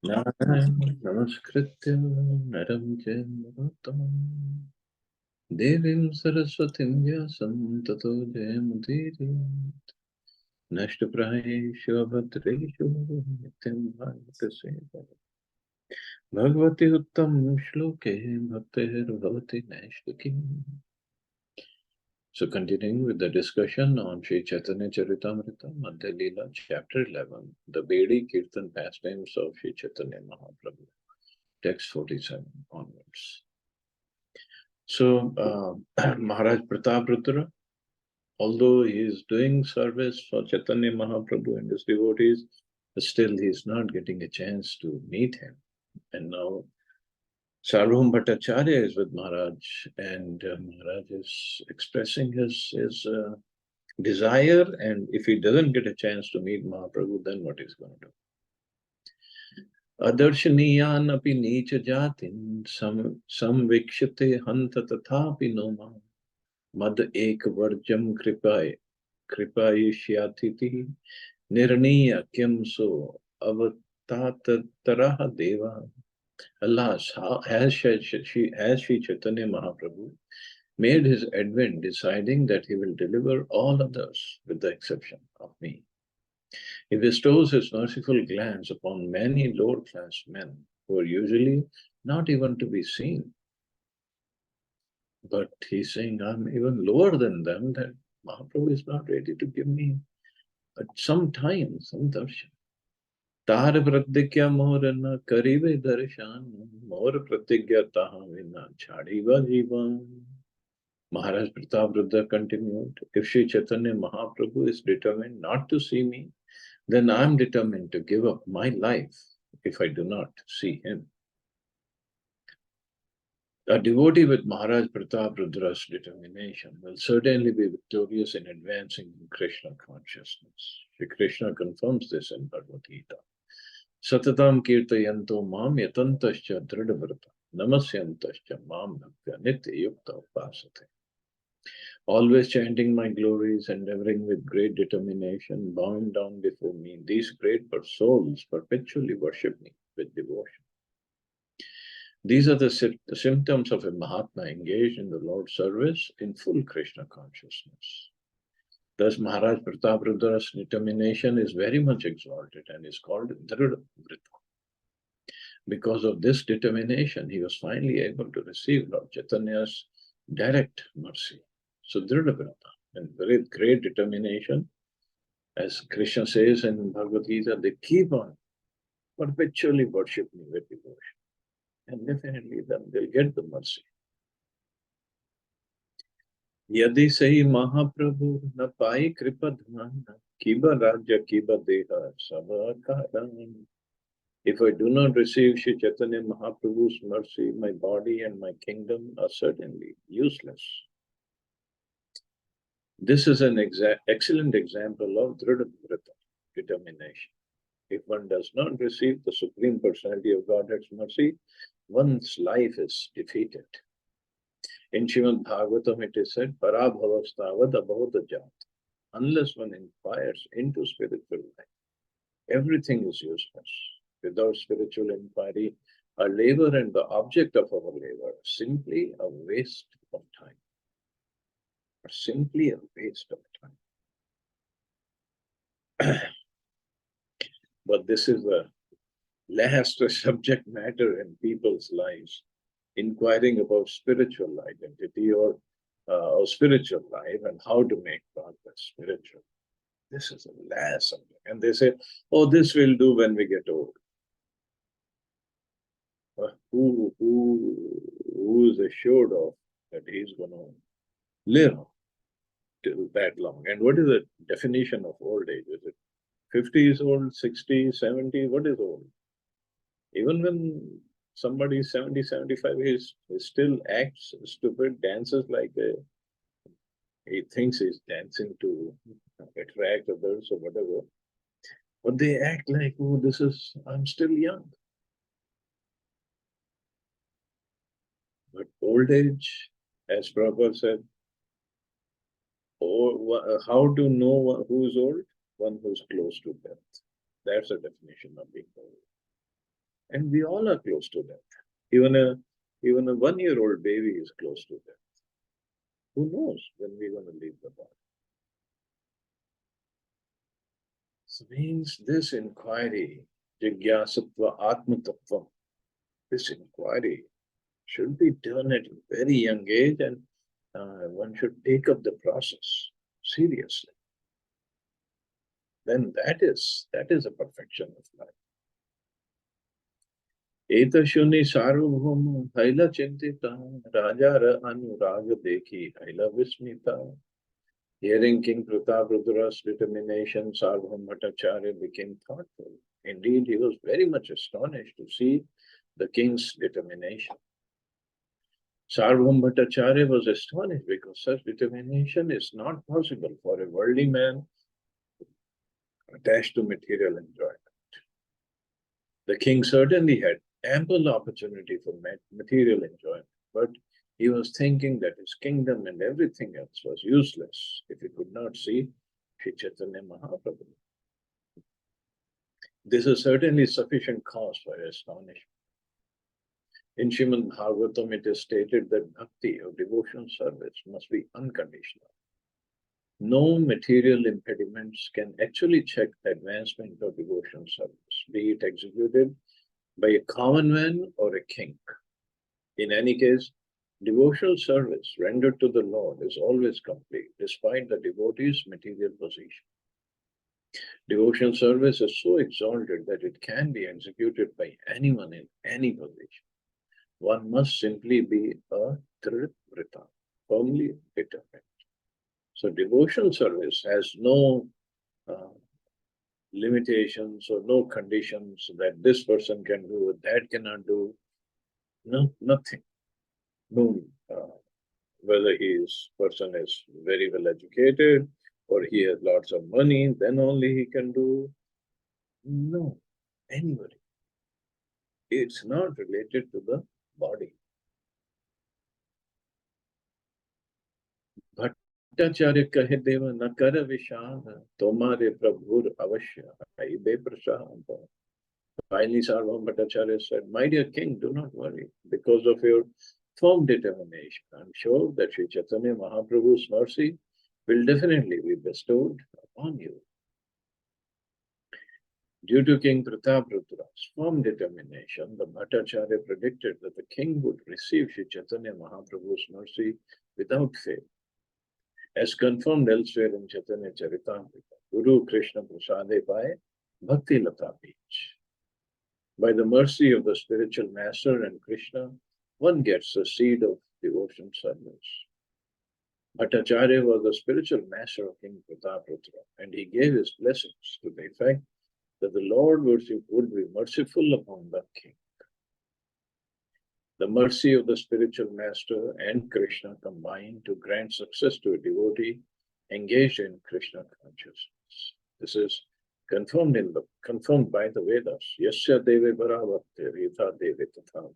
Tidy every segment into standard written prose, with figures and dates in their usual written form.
Narayana Namaskritya Naram Chaiva Narottamam Devim Saraswatim Vyasam Tato Jayamudiri Nashtaprayeshu Abhadreshu Nityam Bhagavataseva Bhagavati Uttam Shloke Bhaktir Bhavati Nashtaki. So continuing with the discussion on Sri Chaitanya Charitamrita, Madhya Lila, chapter 11, the Bedi Kirtan pastimes of Sri Chaitanya Mahaprabhu, text 47 onwards. So Maharaj Prataprutra, although he is doing service for Chaitanya Mahaprabhu and his devotees, still he is not getting a chance to meet him. And now Sarvabhauma Bhattacharya is with Maharaj, and Maharaj is expressing his desire, and if he doesn't get a chance to meet Mahaprabhu, then what he's going to do? Adarshaniyan api necha jatin samvikshate hanta tathapi noma mad ek varjam kripayishyatiti nirniya kyamso avatataraha deva. Alas, has Sri Chaitanya Mahaprabhu made his advent deciding that he will deliver all others with the exception of me. He bestows his merciful glance upon many lower-class men who are usually not even to be seen. But he's saying, I'm even lower than them, that Mahaprabhu is not ready to give me some time, some darshan. Tar pratigya more na karive darshan, more pratigya taha vina chadiva jivan. Maharaj Prataprudra continued, if Sri Chaitanya Mahaprabhu is determined not to see me, then I am determined to give up my life if I do not see him. A devotee with Maharaj Pratapradra's determination will certainly be victorious in advancing in Krishna consciousness. Shri Krishna confirms this in Bhagavad Gita. Satatam kirtayanto mam yatantascha dridhavrata namasyantascha mam bhaktya nitya yukta upasate. Always chanting my glories, endeavoring with great determination, bowing down before me, these great souls perpetually worship me with devotion. These are the symptoms of a Mahatma engaged in the Lord's service in full Krishna consciousness. Thus, Maharaj Pratapradra's determination is very much exalted and is called Dhrida Vrita. Because of this determination, he was finally able to receive Lord Chaitanya's direct mercy. So, Dhrida Vrita, and very great determination, as Krishna says in Bhagavad Gita, they keep on perpetually worship me with devotion. And definitely then they'll get the mercy. Yadi sahi Mahaprabhu na pai kripa dhana kiba raja kiba deha sabakaran. If I do not receive Sri Chaitanya Mahaprabhu's mercy, my body and my kingdom are certainly useless. This is an excellent example of Dhrida Vrita, determination. If one does not receive the Supreme Personality of Godhead's mercy, one's life is defeated. In Srimad Bhagavatam, it is said, Parabhavastavad abhodajat. Unless one inquires into spiritual life, everything is useless. Without spiritual inquiry, our labor and the object of our labor are simply a waste of time. Are simply a waste of time. But this is the last subject matter in people's lives, inquiring about spiritual identity or spiritual life and how to make progress spiritual. This is the last subject. And they say, oh, this will do when we get old. Who is assured of that he's going to live till that long? And what is the definition of old age? Is it 50 is old, 60, 70? What is old? Even when somebody is 70, 75, he still acts stupid, dances like he thinks he's dancing to attract others or whatever. But they act like, oh, I'm still young. But old age, as Prabhupada said, how to know who's old? One who's close to death. That's the definition of being old. And we all are close to death. Even a 1-year-old baby is close to death. Who knows when we're going to leave the body? So means this inquiry, Jigyasatva Atmatattvam, this inquiry should be done at a very young age, and one should take up the process seriously. Then that is a perfection of life. Etashuni sarvabhauma haila chintita rajara anuraga dekhi haila vismita. Hearing King Prataparudra's determination, Sarvabhauma Bhattacharya became thoughtful. Indeed, he was very much astonished to see the king's determination. Sarvabhauma Bhattacharya was astonished because such determination is not possible for a worldly man attached to material enjoyment. The king certainly had ample opportunity for material enjoyment, but he was thinking that his kingdom and everything else was useless if he could not see Sri Chaitanya Mahaprabhu. This is certainly sufficient cause for astonishment. In Srimad Bhagavatam, it is stated that bhakti or devotional service must be unconditional. No material impediments can actually check the advancement of devotional service, be it executed by a common man or a king. In any case, devotional service rendered to the Lord is always complete, despite the devotee's material position. Devotional service is so exalted that it can be executed by anyone in any position. One must simply be a Dhrivrita, firmly determined. So devotional service has no limitations or no conditions that this person can do, that cannot do. No, nothing. No, whether person is very well educated or he has lots of money, then only he can do. No, anybody. It's not related to the body. Bhattacharya kahe deva na kara vishana, tomare prabhur avashya, aibe prasanta. Finally, Sarvabhauma Bhattacharya said, "My dear king, do not worry. Because of your firm determination, I'm sure that Sri Chaitanya Mahaprabhu's mercy will definitely be bestowed upon you." Due to King Prataparudra's firm determination, the Bhattacharya predicted that the king would receive Sri Chaitanya Mahaprabhu's mercy without fail. As confirmed elsewhere in Chaitanya Charitamrita, Guru Krishna Prasade Pai Bhakti Lata Beach. By the mercy of the spiritual master and Krishna, one gets the seed of devotion service. Bhattacharya was the spiritual master of King Prataparudra, and he gave his blessings to the effect that the Lord would be merciful upon the king. The mercy of the spiritual master and Krishna combined to grant success to a devotee engaged in Krishna consciousness. This is confirmed by the Vedas. Yasya deve bharavakte rita deve tatha.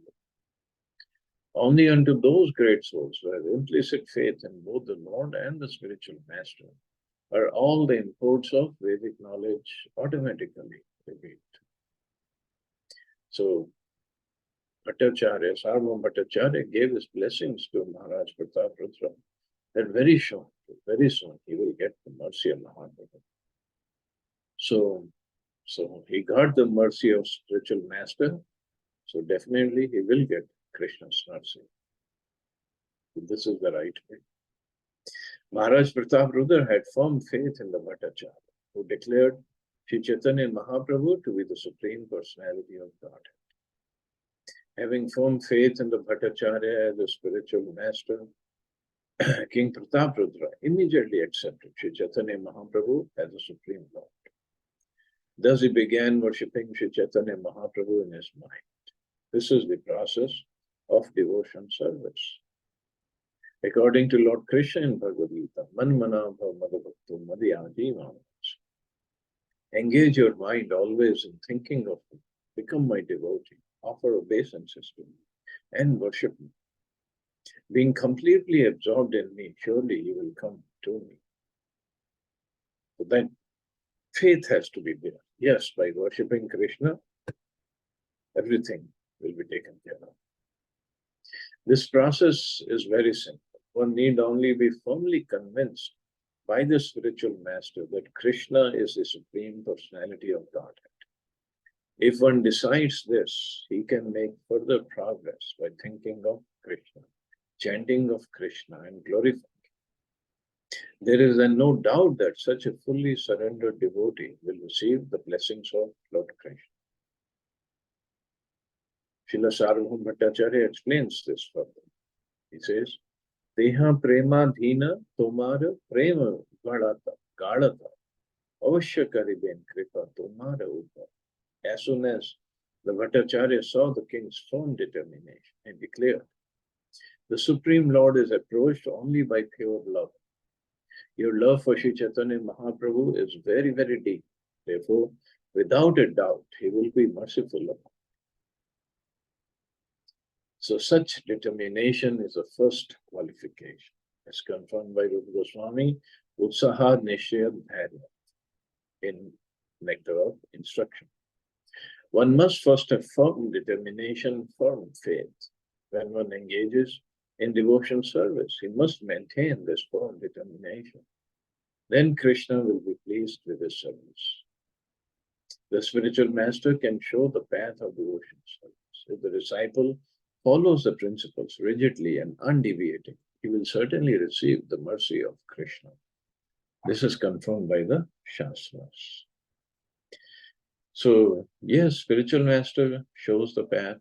Only unto those great souls who have implicit faith in both the Lord and the spiritual master are all the imports of Vedic knowledge automatically revealed. So Bhattacharya, Sarvabhauma Bhattacharya gave his blessings to Maharaj Prataparudra that very soon he will get the mercy of Mahaprabhu. So he got the mercy of spiritual master, so definitely he will get Krishna's mercy. This is the right way. Maharaj Prataparudra had firm faith in the Bhattacharya, who declared Sri Chaitanya Mahaprabhu to be the Supreme Personality of Godhead. Having firm faith in the Bhattacharya as a spiritual master, King Prataparudra immediately accepted Sri Chaitanya Mahaprabhu as the Supreme Lord. Thus he began worshipping Sri Chaitanya Mahaprabhu in his mind. This is the process of devotion service. According to Lord Krishna in Bhagavad Gita, Man mana bhav madhubhaktu madhyajivam. Engage your mind always in thinking of me. Become my devotee. Offer obeisances to me and worship me. Being completely absorbed in me, surely you will come to me. So then faith has to be there. Yes, by worshipping Krishna, everything will be taken care of. This process is very simple. One need only be firmly convinced by the spiritual master that Krishna is the Supreme Personality of Godhead. If one decides this, he can make further progress by thinking of Krishna, chanting of Krishna, and glorifying. There is then no doubt that such a fully surrendered devotee will receive the blessings of Lord Krishna. Srila Sarvabhauma Bhattacharya explains this further. He says, Teha prema dhina tomara prema gadata avashya kariben kripa tomara upa. As soon as the Bhattacharya saw the king's firm determination and declared, the Supreme Lord is approached only by pure love. Your love for Sri Chaitanya Mahaprabhu is very, very deep. Therefore, without a doubt, he will be merciful upon you. So such determination is the first qualification. As confirmed by Rupa Goswami, Utsaha Nishya Dharya in Nectar of Instruction. One must first have firm determination, firm faith. When one engages in devotion service, he must maintain this firm determination. Then Krishna will be pleased with his service. The spiritual master can show the path of devotion service. If the disciple follows the principles rigidly and undeviating, he will certainly receive the mercy of Krishna. This is confirmed by the Shastras. So, yes, spiritual master shows the path.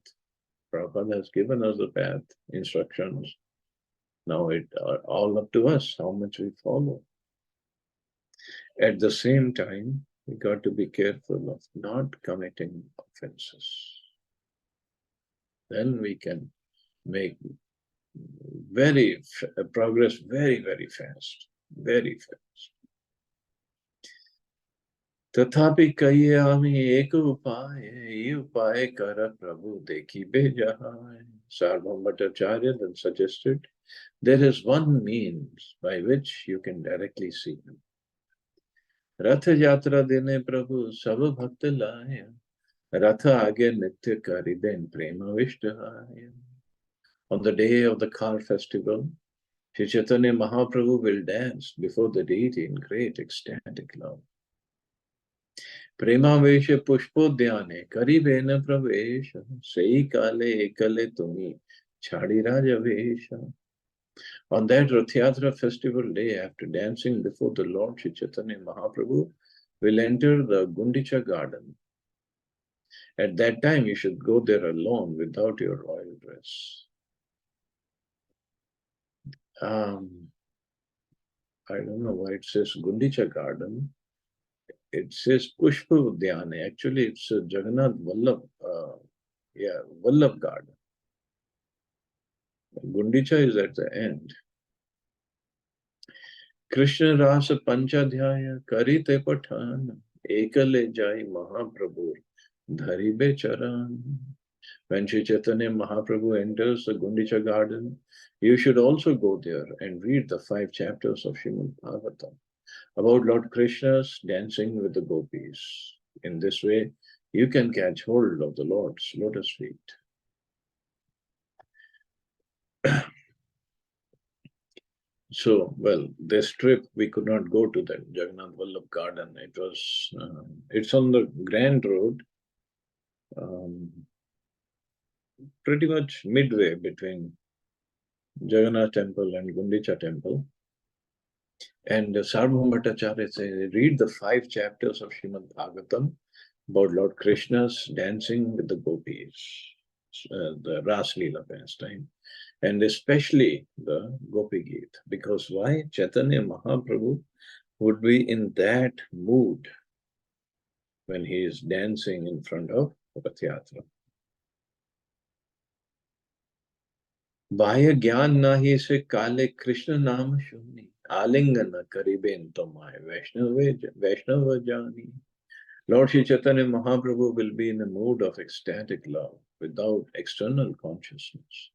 Prabhupada has given us the path, instructions. Now it are all up to us how much we follow. At the same time, we got to be careful of not committing offenses. Then we can make progress very, very fast, very fast. तथापि कहियामि एक उपाय ये उपाय कर प्रभु देखी बेजाय. Sarvabhauma Bhattacharya then suggested there is one means by which you can directly see him. रथ यात्रा देने प्रभु सब भक्त लाया, रथ आगे नित्य करिबेन प्रेमाविष्ट आया. On the day of the car festival, Sri Chaitanya Mahaprabhu will dance before the deity in great ecstatic love. Premavesh pushpodhyane karibena pravesha sei kale ekale tumi chadi rajavesha. On that Rath Yatra festival day, after dancing before the Lord, Sri Chaitanya Mahaprabhu will enter the Gundicha garden. At that time, you should go there alone without your royal dress. I don't know why it says Gundicha garden. It says Pushpa Udyane. Actually, it's a Jagannath Vallabh, Vallabh garden. Gundicha is at the end. Krishna Rasa Panchadhyaya Karite Pathan Ekale Jai Mahaprabhu Dharibe Charan. When Sri Chaitanya Mahaprabhu enters the Gundicha garden, you should also go there and read the 5 chapters of Srimad Bhagavatam about Lord Krishna's dancing with the gopis. In this way, you can catch hold of the Lord's lotus feet. So, well, this trip we could not go to the Jagannath Vallabh garden. It was, it's on the Grand Road, pretty much midway between Jagannath temple and Gundicha temple. And Sarvabhauma Bhattacharya says, read the 5 chapters of Srimad Bhagavatam about Lord Krishna's dancing with the gopis, the Ras Leela pastime, and especially the Gopi Geet. Because why? Chaitanya Mahaprabhu would be in that mood when he is dancing in front of Rath Yatra. Bhaya Gyan nahi se kale Krishna naam shuni. Alingana kariben tomai Vaishnava jani. Lord Sri Chaitanya Mahaprabhu will be in a mood of ecstatic love without external consciousness.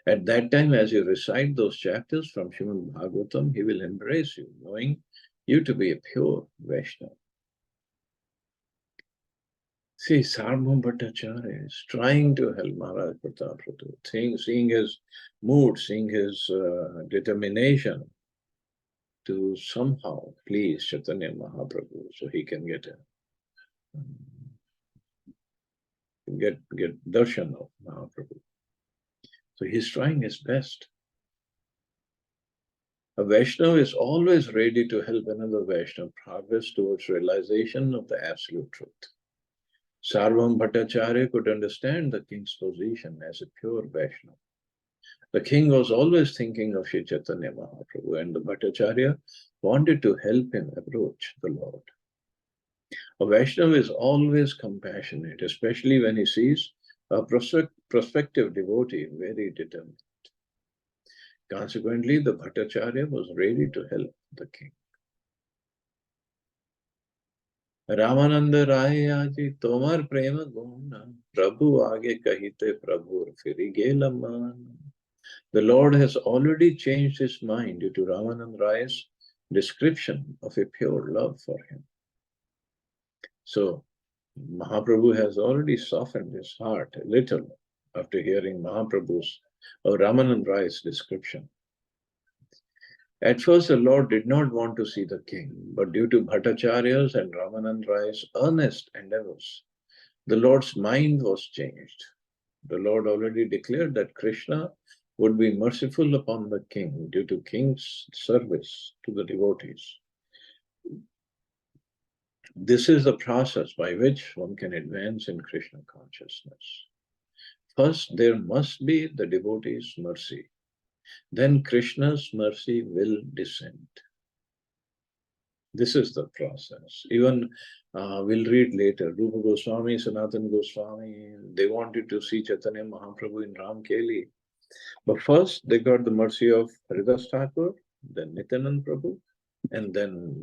At that time, as you recite those chapters from Srimad Bhagavatam, he will embrace you, knowing you to be a pure Vaishnava. See, Sarvam Bhattacharya is trying to help Maharaj Pratap seeing his mood, seeing his determination to somehow please Chaitanya Mahaprabhu so he can get darshan of Mahaprabhu. So he's trying his best. A Vaishnava is always ready to help another Vaishnava progress towards realization of the absolute truth. Sarvam Bhattacharya could understand the king's position as a pure Vaishnava. The king was always thinking of Sri Chaitanya Mahaprabhu, and the Bhattacharya wanted to help him approach the Lord. A Vaishnava is always compassionate, especially when he sees a prospective devotee very determined. Consequently, the Bhattacharya was ready to help the king. Ramananda Rai Aji Tomar Prema Guna Prabhu Age Kahite Prabhu Firige Laman. The Lord has already changed his mind due to Ramananda Rai's description of a pure love for him. So, Mahaprabhu has already softened his heart a little after hearing Mahaprabhu's or Ramananda Rai's description. At first, the Lord did not want to see the king, but due to Bhattacharya's and Ramananda Rai's earnest endeavors, the Lord's mind was changed. The Lord already declared that Krishna would be merciful upon the king due to king's service to the devotees. This is the process by which one can advance in Krishna consciousness. First, there must be the devotee's mercy. Then Krishna's mercy will descend. This is the process. Even we'll read later, Rupa Goswami, Sanatana Goswami, they wanted to see Chaitanya Mahaprabhu in Ramkeli. But first, they got the mercy of Haridas Thakur, then Nityanand Prabhu, and then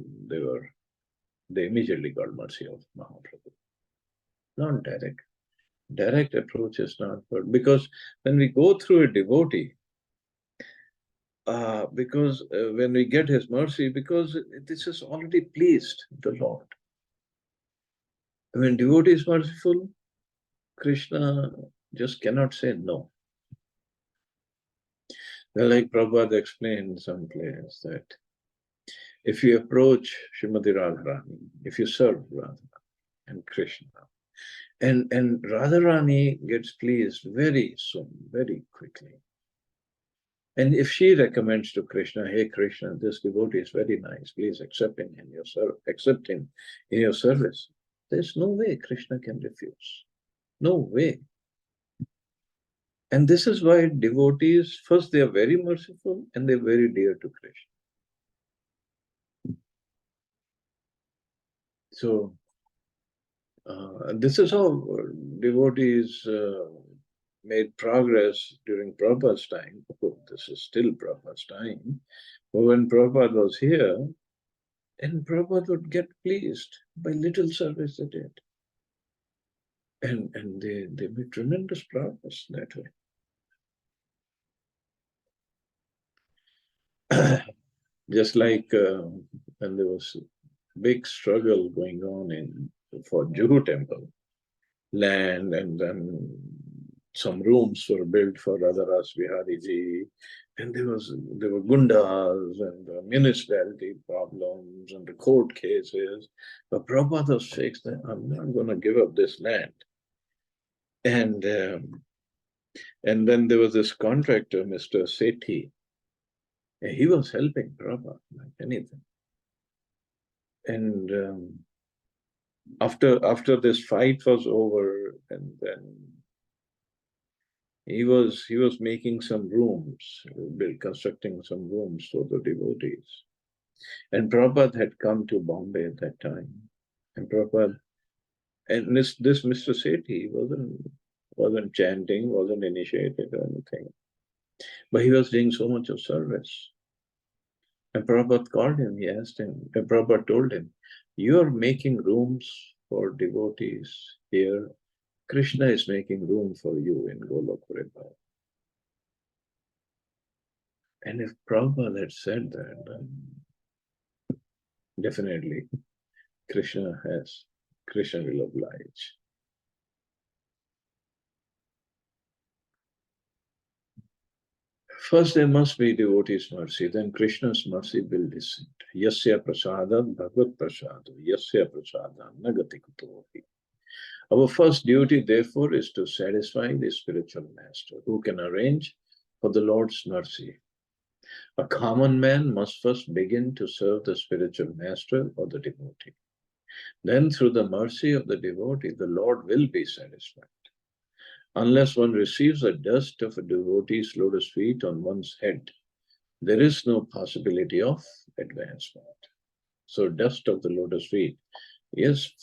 they immediately got mercy of Mahaprabhu. Not direct. Direct approach is not good, because when we go through a devotee, when we get his mercy, because this is already pleased the Lord. When devotee is merciful, Krishna just cannot say no. Well, like Prabhupada explained someplace that if you approach Srimati Radharani, if you serve Radharani and Krishna, and Radharani gets pleased very soon, very quickly. And if she recommends to Krishna, hey Krishna, this devotee is very nice, please accept him in your service. There's no way Krishna can refuse. No way. And this is why devotees, first they are very merciful and they're very dear to Krishna. So this is how devotees made progress during Prabhupada's time. Of course, this is still Prabhupada's time. But when Prabhupada was here, and Prabhupada would get pleased by little service they did. And they made tremendous progress that way. Just like when there was a big struggle going on for Juhu temple land, and then some rooms were built for Radharas Vihariji, and there were gundas and the municipality problems and the court cases. But Prabhupada was fixed that I'm not going to give up this land. And then there was this contractor, Mr. Sethi. He was helping Prabhupada like anything. And after this fight was over, and then he was making some rooms, constructing some rooms for the devotees. And Prabhupada had come to Bombay at that time. And Prabhupada, and this Mr. Sethi wasn't chanting, wasn't initiated or anything. But he was doing so much of service. And Prabhupada called him, he asked him, and Prabhupada told him, you're making rooms for devotees here. Krishna is making room for you in Golok Vrindavan. And if Prabhupada had said that, then definitely Krishna will oblige. First, there must be devotees' mercy, then Krishna's mercy will descend. Yasya prasadam bhagavad prasado, yasya prasadam nagati kutohi. Our first duty, therefore, is to satisfy the spiritual master who can arrange for the Lord's mercy. A common man must first begin to serve the spiritual master or the devotee. Then, through the mercy of the devotee, the Lord will be satisfied. Unless one receives the dust of a devotee's lotus feet on one's head, there is no possibility of advancement. So, dust of the lotus feet is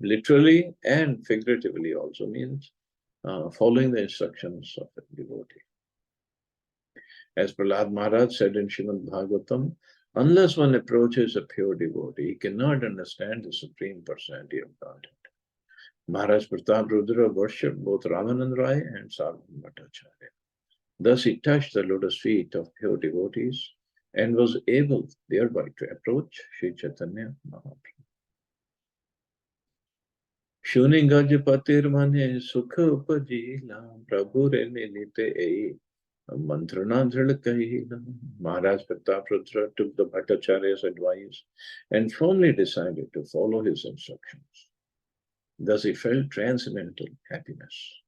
literally and figuratively also means following the instructions of a devotee. As Prahlad Maharaj said in Srimad Bhagavatam, unless one approaches a pure devotee, he cannot understand the Supreme Personality of Godhead. Maharaj Pratap Rudra worshipped both Ramanand Rai and Sarvabhauma Bhattacharya. Thus he touched the lotus feet of pure devotees and was able thereby to approach Sri Chaitanya Mahaprabhu. Shuni Gajapatir Mane Sukha Upajila Prabhu Re Nilite Ei Mantrana Dhril Kahila. Maharaj Pratap Rudra took the Bhattacharya's advice and firmly decided to follow his instructions. Thus he felt transcendental happiness.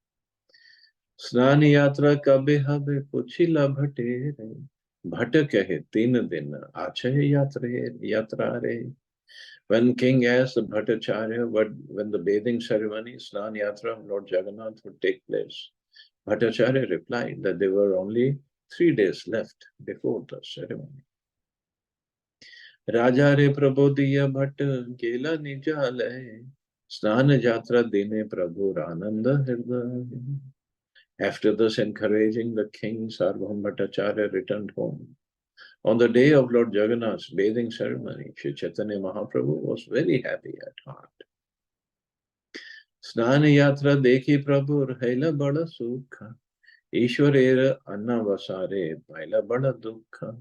Snani yatra kabe habe puchila bhate re. Bhatta kahe teen din achay yatra re. When king asked the Bhattacharya when the bathing ceremony, Snan Yatra of Lord Jagannath would take place, Bhattacharya replied that there were only 3 days left before the ceremony. Raja re prabodhiya bhatt gela nijalay, Snan Jatra dine prabhu rananda hirday. After thus encouraging the king, Sarvabhauma Bhattacharya returned home. On the day of Lord Jagannath's bathing ceremony, Sri Chaitanya Mahaprabhu was very happy at heart. Snana yatra dekhi Prabhu haila bada sukha, Ishwarera annavasare paila bada dukha.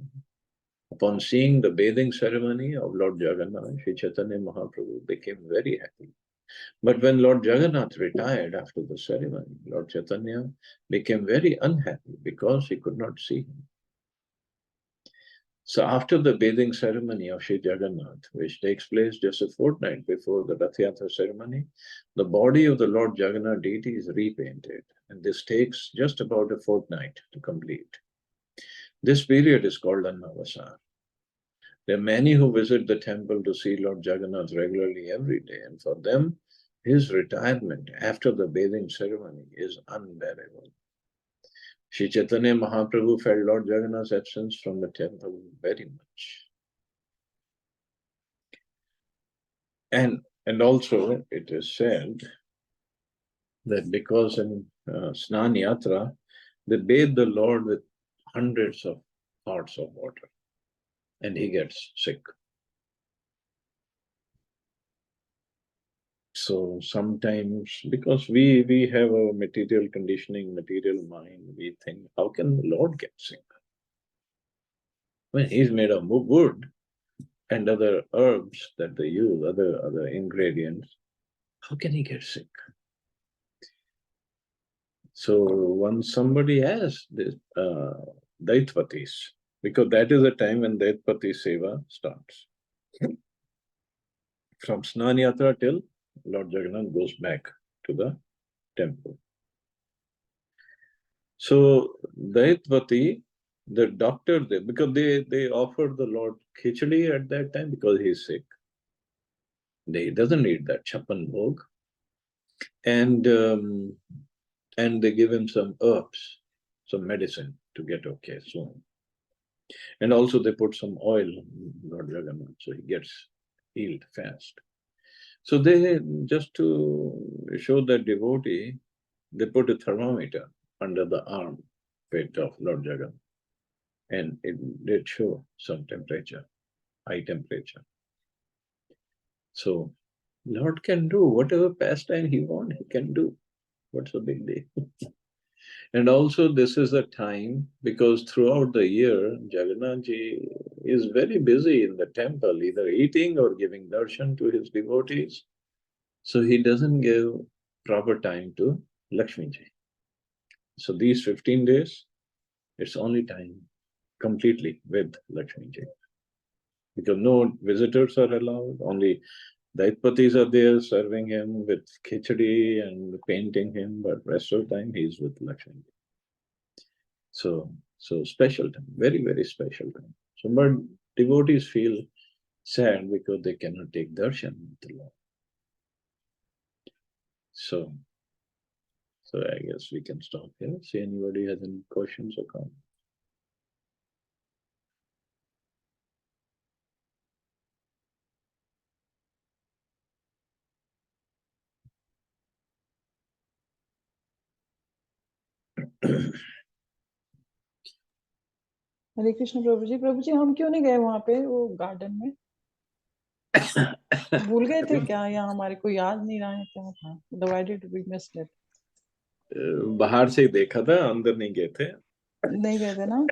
Upon seeing the bathing ceremony of Lord Jagannath, Sri Chaitanya Mahaprabhu became very happy. But when Lord Jagannath retired after the ceremony, Lord Chaitanya became very unhappy because he could not see him. So after the bathing ceremony of Sri Jagannath, which takes place just a fortnight before the Rath Yatra ceremony, the body of the Lord Jagannath deity is repainted, and this takes just about a fortnight to complete. This period is called Annavasar. There are many who visit the temple to see Lord Jagannath regularly every day, and for them, his retirement after the bathing ceremony is unbearable. Sri Chaitanya Mahaprabhu felt Lord Jagannath's absence from the temple very much. And also it is said that because in Snan Yatra, they bathe the Lord with hundreds of pots of water and he gets sick. So sometimes, because we have a material conditioning, material mind, we think, how can the Lord get sick? When he's made of wood and other herbs that they use, other ingredients, how can he get sick? So once somebody asked this Daitvatis, because that is the time when Daitpati Seva starts. From Snan Yatra till Lord Jagannath goes back to the temple. So Daitvati, the doctor there, because they offered the Lord khichdi at that time because he's sick. He doesn't need that chapan bhog. And they give him some herbs, some medicine to get okay soon. And also they put some oil on Lord Jagannath, so he gets healed fast. So they, just to show that devotee, they put a thermometer under the arm pit of Lord Jagannath. And it did show some temperature, high temperature. So Lord can do whatever pastime he wants, he can do. What's the big deal? And also this is a time, because throughout the year, Jagannath ji is very busy in the temple, either eating or giving darshan to his devotees. So he doesn't give proper time to Lakshmi ji. So these 15 days, it's only time completely with Lakshmi Ji. Because no visitors are allowed, only Daitpatis are there serving him with khichdi and painting him, but rest of the time he's with Lakshmi Ji. So special time, very, very special time. So, but devotees feel sad because they cannot take darshan with the Lord. So I guess we can stop here. See anybody has any questions or comments? हरे कृष्ण प्रभु जी हम क्यों नहीं गए वहां पे वो garden में? भूल गए थे क्या, या हमारे को याद नहीं रहा है क्या था? Why did we miss it? बाहर से ही देखा था, अंदर नहीं गए थे। नहीं गए थे ना?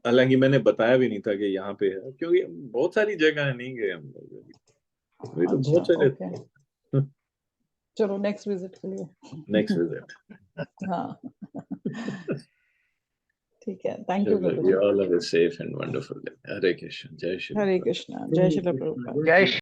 हालांकि मैंने बताया भी नहीं था कि यहाँ पे है, क्योंकि बहुत सारी जगह नहीं गए हम लोग अभी तो बहुत सारे। ओके, चलो नेक्स्ट विजिट के लिए। Next visit. हाँ ठीक है, thank you Prabhu You ji. all have a safe and wonderful day. Hare Krishna, Jai Shri Hare Prabhupada. Krishna, जय श्री प्रभुपाद। जय